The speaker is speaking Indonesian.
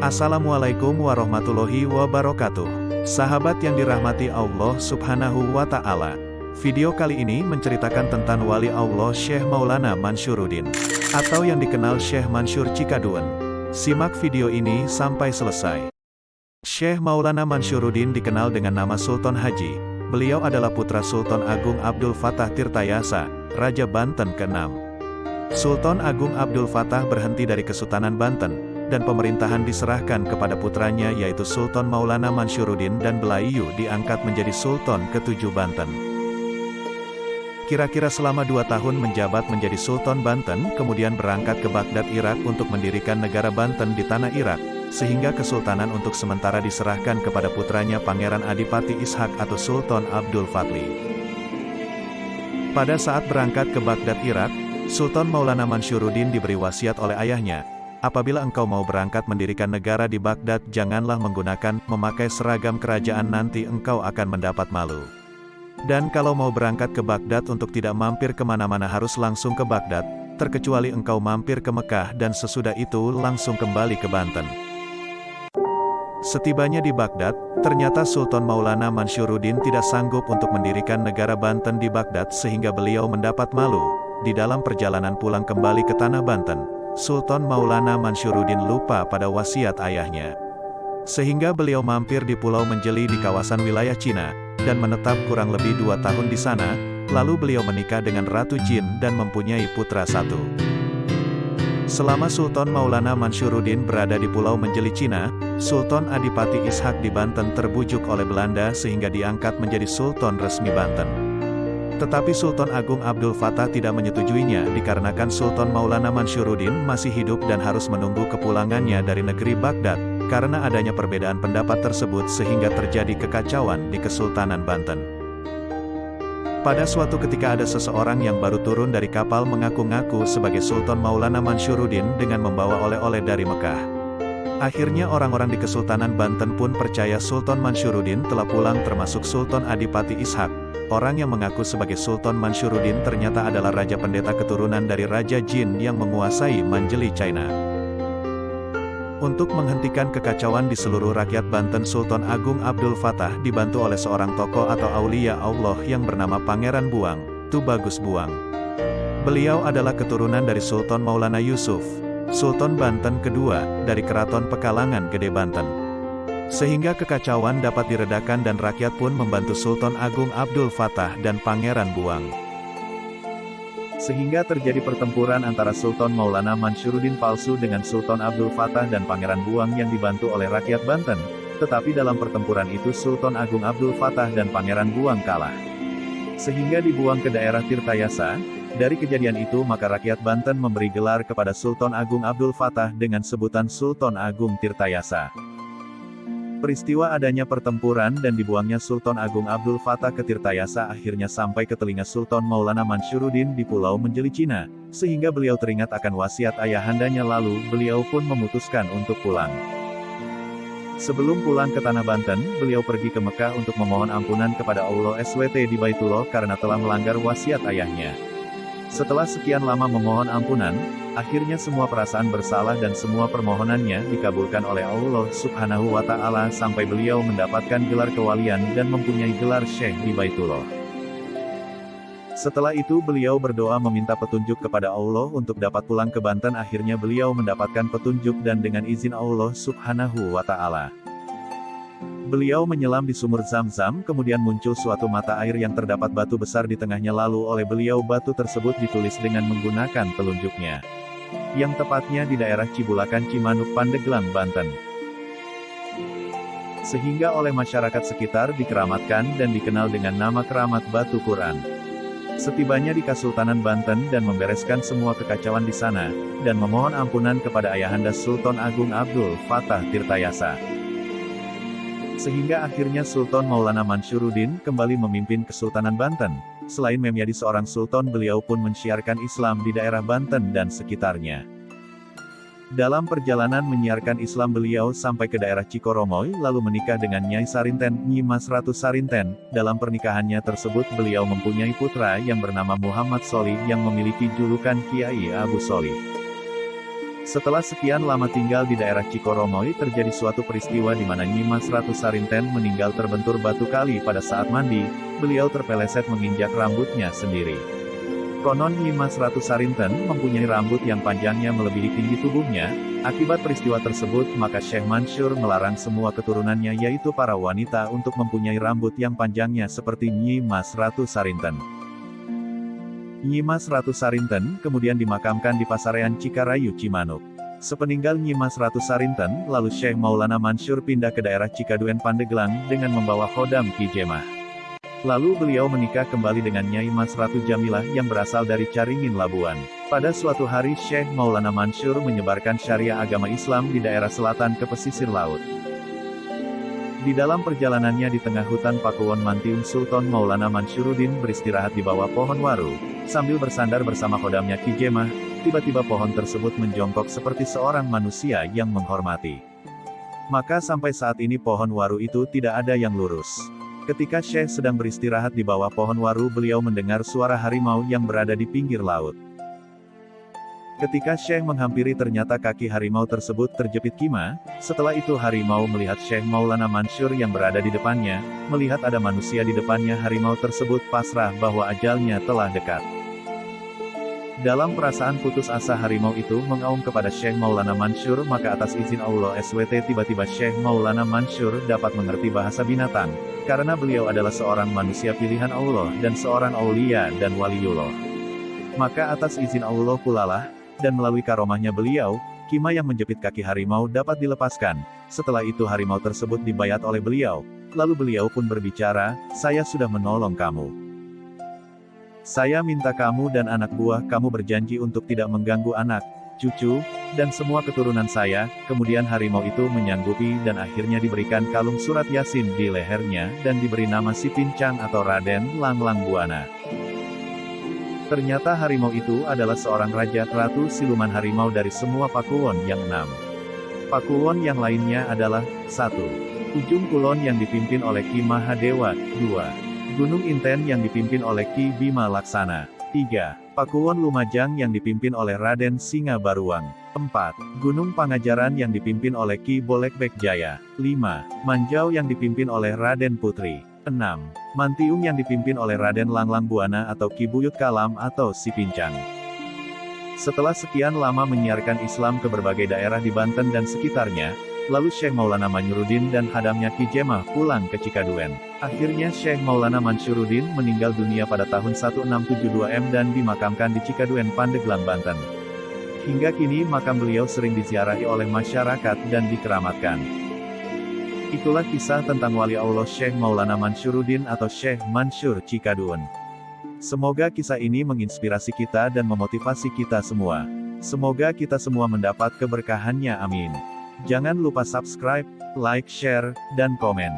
Assalamualaikum warahmatullahi wabarakatuh. Sahabat yang dirahmati Allah Subhanahu wa Ta'ala. Video kali ini menceritakan tentang wali Allah Syekh Maulana Mansyuruddin, atau yang dikenal Syekh Mansyur Cikaduen. Simak video ini sampai selesai. Syekh Maulana Mansyuruddin dikenal dengan nama Sultan Haji. Beliau adalah putra Sultan Agung Abdul Fattah Tirtayasa, Raja Banten ke-6. Sultan Agung Abdul Fattah berhenti dari Kesultanan Banten, dan pemerintahan diserahkan kepada putranya yaitu Sultan Maulana Mansyuruddin, dan Belayu diangkat menjadi Sultan ke-7 Banten. Kira-kira selama 2 tahun menjabat menjadi Sultan Banten, kemudian berangkat ke Baghdad, Irak untuk mendirikan negara Banten di tanah Irak, sehingga kesultanan untuk sementara diserahkan kepada putranya Pangeran Adipati Ishak atau Sultan Abdul Fadli. Pada saat berangkat ke Baghdad, Irak, Sultan Maulana Mansyuruddin diberi wasiat oleh ayahnya, apabila engkau mau berangkat mendirikan negara di Baghdad, janganlah memakai seragam kerajaan, nanti engkau akan mendapat malu. Dan kalau mau berangkat ke Baghdad untuk tidak mampir kemana-mana harus langsung ke Baghdad, terkecuali engkau mampir ke Mekah dan sesudah itu langsung kembali ke Banten. Setibanya di Baghdad, ternyata Sultan Maulana Mansyuruddin tidak sanggup untuk mendirikan negara Banten di Baghdad sehingga beliau mendapat malu. Di dalam perjalanan pulang kembali ke tanah Banten, Sultan Maulana Mansyuruddin lupa pada wasiat ayahnya. Sehingga beliau mampir di Pulau Menjeli di kawasan wilayah Cina, dan menetap kurang lebih 2 tahun di sana, lalu beliau menikah dengan Ratu Jin dan mempunyai putra 1. Selama Sultan Maulana Mansyuruddin berada di Pulau Menjeli Cina, Sultan Adipati Ishak di Banten terbujuk oleh Belanda sehingga diangkat menjadi Sultan resmi Banten. Tetapi Sultan Agung Abdul Fattah tidak menyetujuinya dikarenakan Sultan Maulana Mansyuruddin masih hidup dan harus menunggu kepulangannya dari negeri Baghdad. Karena adanya perbedaan pendapat tersebut sehingga terjadi kekacauan di Kesultanan Banten. Pada suatu ketika ada seseorang yang baru turun dari kapal mengaku-ngaku sebagai Sultan Maulana Mansyuruddin dengan membawa oleh-oleh dari Mekah. Akhirnya orang-orang di Kesultanan Banten pun percaya Sultan Mansyuruddin telah pulang, termasuk Sultan Adipati Ishak. Orang yang mengaku sebagai Sultan Mansyuruddin ternyata adalah Raja Pendeta keturunan dari Raja Jin yang menguasai Manjeli, China. Untuk menghentikan kekacauan di seluruh rakyat Banten, Sultan Agung Abdul Fattah dibantu oleh seorang tokoh atau aulia Allah yang bernama Pangeran Buang, Tubagus Buang. Beliau adalah keturunan dari Sultan Maulana Yusuf, Sultan Banten kedua, dari Keraton Pekalangan Gede Banten. Sehingga kekacauan dapat diredakan dan rakyat pun membantu Sultan Agung Abdul Fattah dan Pangeran Buang. Sehingga terjadi pertempuran antara Sultan Maulana Mansyuruddin palsu dengan Sultan Abdul Fattah dan Pangeran Buang yang dibantu oleh rakyat Banten. Tetapi dalam pertempuran itu Sultan Agung Abdul Fattah dan Pangeran Buang kalah, sehingga dibuang ke daerah Tirtayasa. Dari kejadian itu maka rakyat Banten memberi gelar kepada Sultan Agung Abdul Fattah dengan sebutan Sultan Agung Tirtayasa. Peristiwa adanya pertempuran dan dibuangnya Sultan Agung Abdul Fattah ke Tirtayasa akhirnya sampai ke telinga Sultan Maulana Mansyuruddin di Pulau Menjeli, Cina, sehingga beliau teringat akan wasiat ayahandanya, lalu beliau pun memutuskan untuk pulang. Sebelum pulang ke tanah Banten, beliau pergi ke Mekah untuk memohon ampunan kepada Allah SWT di Baitullah karena telah melanggar wasiat ayahnya. Setelah sekian lama memohon ampunan, akhirnya semua perasaan bersalah dan semua permohonannya dikabulkan oleh Allah Subhanahu wa Ta'ala sampai beliau mendapatkan gelar kewalian dan mempunyai gelar Syekh di Baitullah. Setelah itu beliau berdoa meminta petunjuk kepada Allah untuk dapat pulang ke Banten. Akhirnya beliau mendapatkan petunjuk dan dengan izin Allah Subhanahu wa Ta'ala, beliau menyelam di sumur Zam-Zam, kemudian muncul suatu mata air yang terdapat batu besar di tengahnya, lalu oleh beliau batu tersebut ditulis dengan menggunakan telunjuknya, yang tepatnya di daerah Cibulakan, Cimanuk, Pandeglang, Banten. Sehingga oleh masyarakat sekitar dikeramatkan dan dikenal dengan nama Keramat Batu Quran. Setibanya di Kesultanan Banten dan membereskan semua kekacauan di sana, dan memohon ampunan kepada ayahanda Sultan Agung Abdul Fattah Tirtayasa. Sehingga akhirnya Sultan Maulana Mansyuruddin kembali memimpin Kesultanan Banten. Selain menjadi seorang sultan, beliau pun menyiarkan Islam di daerah Banten dan sekitarnya. Dalam perjalanan menyiarkan Islam beliau sampai ke daerah Cikoromoy lalu menikah dengan Nyai Sarinten, Nyi Mas Ratu Sarinten. Dalam pernikahannya tersebut beliau mempunyai putra yang bernama Muhammad Sholih yang memiliki julukan Kiai Abu Sholih. Setelah sekian lama tinggal di daerah Cikoromoy, terjadi suatu peristiwa di mana Nyi Mas Ratu Sarinten meninggal terbentur batu kali pada saat mandi. Beliau terpeleset menginjak rambutnya sendiri. Konon Nyi Mas Ratu Sarinten mempunyai rambut yang panjangnya melebihi tinggi tubuhnya. Akibat peristiwa tersebut, maka Syekh Mansur melarang semua keturunannya, yaitu para wanita, untuk mempunyai rambut yang panjangnya seperti Nyi Mas Ratu Sarinten. Nyi Mas Ratu Sarinten kemudian dimakamkan di Pasarean Cikarayu, Cimanuk. Sepeninggal Nyi Mas Ratu Sarinten, lalu Syekh Maulana Mansur pindah ke daerah Cikaduen, Pandeglang, dengan membawa khodam Ki Jemah. Lalu beliau menikah kembali dengan Nyai Mas Ratu Jamilah yang berasal dari Caringin, Labuan. Pada suatu hari Syekh Maulana Mansur menyebarkan syariah agama Islam di daerah selatan ke pesisir laut. Di dalam perjalanannya di tengah hutan Pakuwon Mantiung, Sultan Maulana Mansyuruddin beristirahat di bawah pohon waru. Sambil bersandar bersama khodamnya Ki Jemah, tiba-tiba pohon tersebut menjongkok seperti seorang manusia yang menghormati. Maka sampai saat ini pohon waru itu tidak ada yang lurus. Ketika Syekh sedang beristirahat di bawah pohon waru, beliau mendengar suara harimau yang berada di pinggir laut. Ketika Syekh menghampiri, ternyata kaki harimau tersebut terjepit kima. Setelah itu harimau melihat Syekh Maulana Mansur yang berada di depannya. Melihat ada manusia di depannya, harimau tersebut pasrah bahwa ajalnya telah dekat. Dalam perasaan putus asa, harimau itu mengaum kepada Syekh Maulana Mansur, maka atas izin Allah SWT tiba-tiba Syekh Maulana Mansur dapat mengerti bahasa binatang, karena beliau adalah seorang manusia pilihan Allah dan seorang aulia dan waliullah. Maka atas izin Allah pulalah, dan melalui karomahnya beliau, kima yang menjepit kaki harimau dapat dilepaskan. Setelah itu harimau tersebut dibayat oleh beliau, lalu beliau pun berbicara, "Saya sudah menolong kamu. Saya minta kamu dan anak buah kamu berjanji untuk tidak mengganggu anak, cucu, dan semua keturunan saya." Kemudian harimau itu menyanggupi dan akhirnya diberikan kalung surat Yasin di lehernya dan diberi nama Si Pincang atau Raden Langlang Buana. Ternyata harimau itu adalah seorang raja ratu siluman harimau dari semua Pakuwon yang 6. Pakuwon yang lainnya adalah 1. Ujung Kulon yang dipimpin oleh Ki Mahadewa. 2. Gunung Inten yang dipimpin oleh Ki Bima Laksana. 3. Pakuwon Lumajang yang dipimpin oleh Raden Singa Baruang. 4. Gunung Pangajaran yang dipimpin oleh Ki Bolekbek Jaya. 5. Manjau yang dipimpin oleh Raden Putri. 6. Mantiung yang dipimpin oleh Raden Langlang Buana atau Ki Buyut Kalam atau Si Pincang. Setelah sekian lama menyiarkan Islam ke berbagai daerah di Banten dan sekitarnya, lalu Syekh Maulana Mansyuruddin dan hadamnya Ki Jemah pulang ke Cikaduen. Akhirnya Syekh Maulana Mansyuruddin meninggal dunia pada tahun 1672 dan dimakamkan di Cikaduen, Pandeglang, Banten. Hingga kini makam beliau sering diziarahi oleh masyarakat dan dikeramatkan. Itulah kisah tentang wali Allah Syekh Maulana Mansyuruddin atau Syekh Mansur Cikaduen. Semoga kisah ini menginspirasi kita dan memotivasi kita semua. Semoga kita semua mendapat keberkahannya, amin. Jangan lupa subscribe, like, share, dan komen.